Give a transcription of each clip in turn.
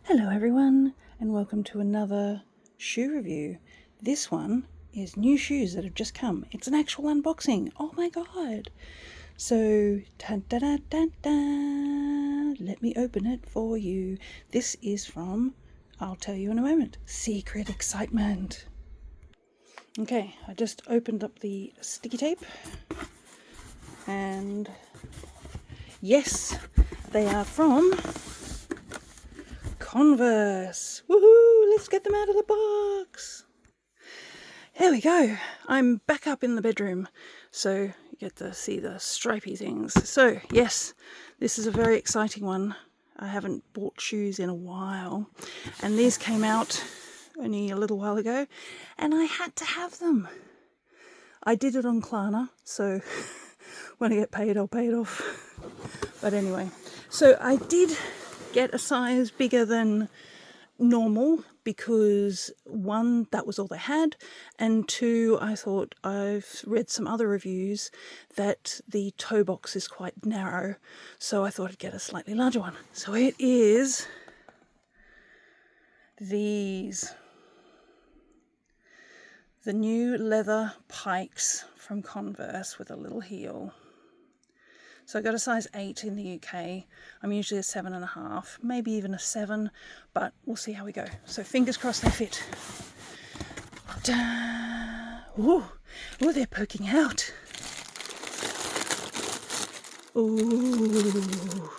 Hello everyone, and welcome to another shoe review. This one is new shoes that have just come. It's an actual unboxing. Oh my god. So, dun, dun, dun, dun, dun. Let me open it for you. This is from, I'll tell you in a moment, Secret Excitement. Okay, I just opened up the sticky tape, and yes, they are from Converse. Woohoo! Let's get them out of the box. There we go. I'm back up in the bedroom, so you get to see the stripy things. So yes, this is a very exciting one. I haven't bought shoes in a while, and these came out only a little while ago, and I had to have them. I did it on Klarna, so when I get paid, I'll pay it off. But anyway, so I did get a size bigger than normal because one, that was all they had, and two, I thought I've read some other reviews that the toe box is quite narrow, so I thought I'd get a slightly larger one. So it is these, the new leather pikes from Converse with a little heel. So I got a size 8 in the UK. I'm usually a 7.5, maybe even a 7, but we'll see how we go. So fingers crossed they fit. Ooh, they're poking out. Ooh.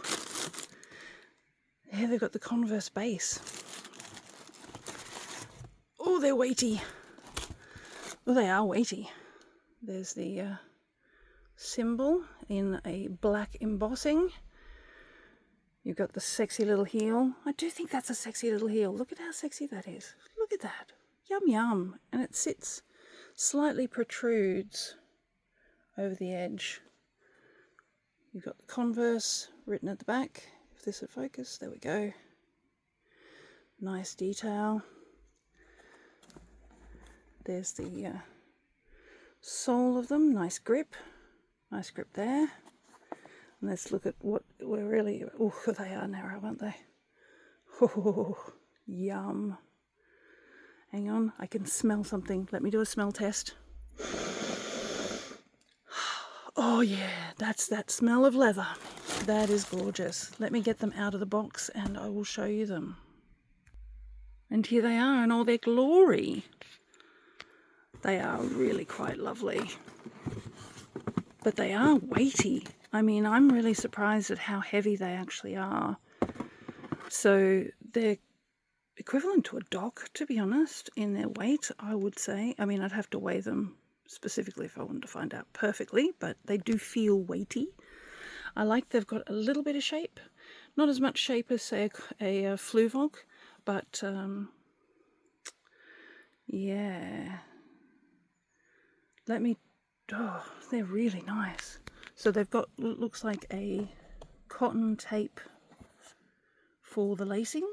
Yeah, they've got the Converse base. Oh, they're weighty. Well, they are weighty. There's the symbol in a black embossing. You've got the sexy little heel. I do think that's a sexy little heel. Look at how sexy that is. Look at that. Yum yum. And it sits, slightly protrudes over the edge. You've got the Converse written at the back. If this would focus, there we go. Nice detail. There's the sole of them. Nice grip. Nice grip there. And let's look at what we're really... Oh, they are narrow, aren't they? Oh, yum. Hang on, I can smell something. Let me do a smell test. Oh yeah, that's that smell of leather. That is gorgeous. Let me get them out of the box and I will show you them. And here they are in all their glory. They are really quite lovely. But they are weighty. I mean, I'm really surprised at how heavy they actually are. So they're equivalent to a dock, to be honest, in their weight, I would say. I mean, I'd have to weigh them specifically if I wanted to find out perfectly, but they do feel weighty. I like they've got a little bit of shape. Not as much shape as, say, a Fluvog, but yeah. Oh, they're really nice. So they've got, looks like a cotton tape for the lacing.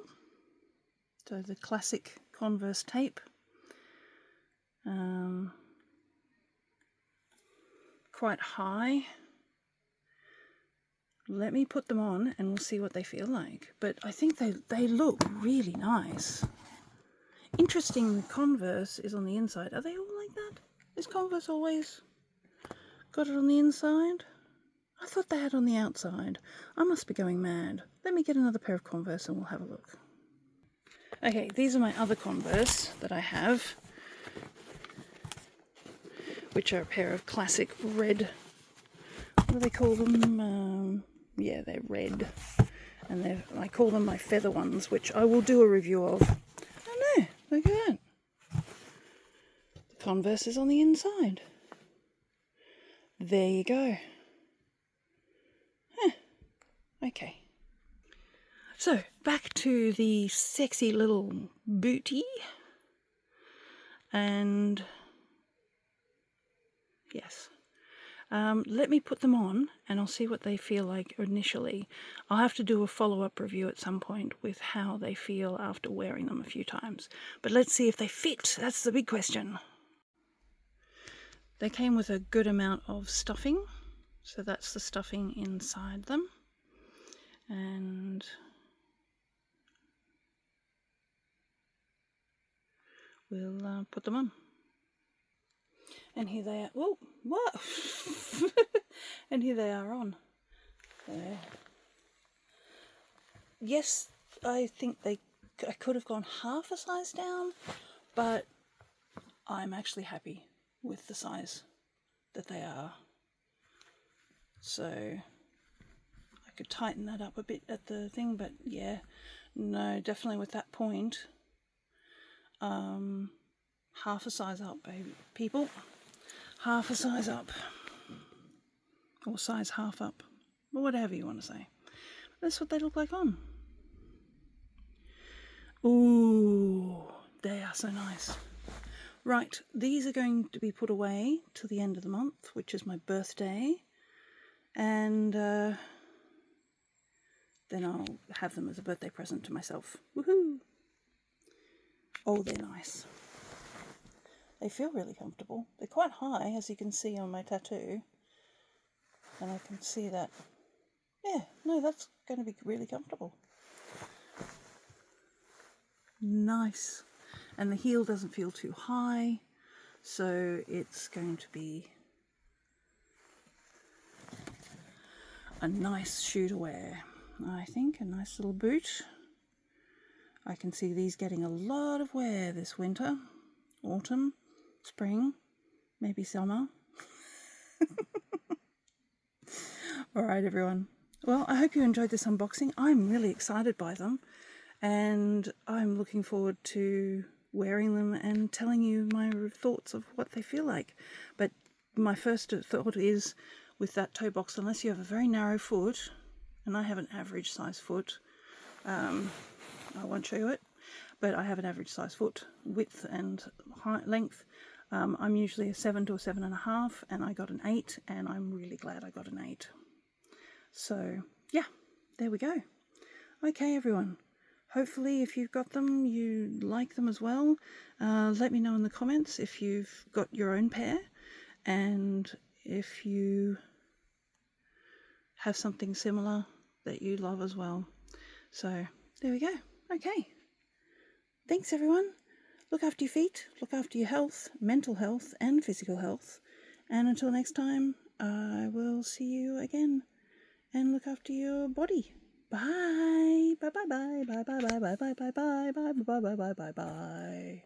So the classic Converse tape. Quite high. Let me put them on and we'll see what they feel like. But I think they look really nice. Interesting, Converse is on the inside. Are they all like that? Is Converse always got it on the inside? I thought they had on the outside. I must be going mad. Let me get another pair of Converse and we'll have a look. Okay, these are my other Converse that I have, which are a pair of classic red, what do they call them? Yeah, they're red. And I call them my feather ones, which I will do a review of. Oh no, look at that. The Converse is on the inside. There you go. Okay. So, back to the sexy little bootie. And yes. Let me put them on and I'll see what they feel like initially. I'll have to do a follow-up review at some point with how they feel after wearing them a few times. But let's see if they fit. That's the big question. They came with a good amount of stuffing. So that's the stuffing inside them. And we'll put them on. And here they are. Whoa, what? And here they are on. Yes, I think I could have gone half a size down, but I'm actually happy with the size that they are. So I could tighten that up a bit at the thing, but yeah, no, definitely with that point, half a size up, baby people. Half a size up, or size half up, or whatever you want to say. That's what they look like on. Ooh, they are so nice. Right, these are going to be put away till the end of the month, which is my birthday, and then I'll have them as a birthday present to myself. Woohoo! Oh, they're nice. They feel really comfortable. They're quite high, as you can see on my tattoo, and I can see that. Yeah, no, that's going to be really comfortable. Nice. And the heel doesn't feel too high, so it's going to be a nice shoe to wear. I think a nice little boot. I can see these getting a lot of wear this winter, autumn, spring, maybe summer. All right, everyone. Well, I hope you enjoyed this unboxing. I'm really excited by them, and I'm looking forward to wearing them and telling you my thoughts of what they feel like. But my first thought is, with that toe box, unless you have a very narrow foot, and I have an average size foot, I won't show you it, but I have an average size foot, width and height, length. I'm usually a 7 to a 7.5, and I got an 8, and I'm really glad I got an 8. So yeah, there we go. Okay, everyone. Hopefully, if you've got them, you like them as well. Let me know in the comments if you've got your own pair, and if you have something similar that you love as well. So there we go. Okay. Thanks, everyone. Look after your feet, look after your health, mental health and physical health. And until next time, I will see you again. And look after your body. Bye. Bye bye bye bye bye bye bye bye bye bye bye bye bye bye bye bye bye.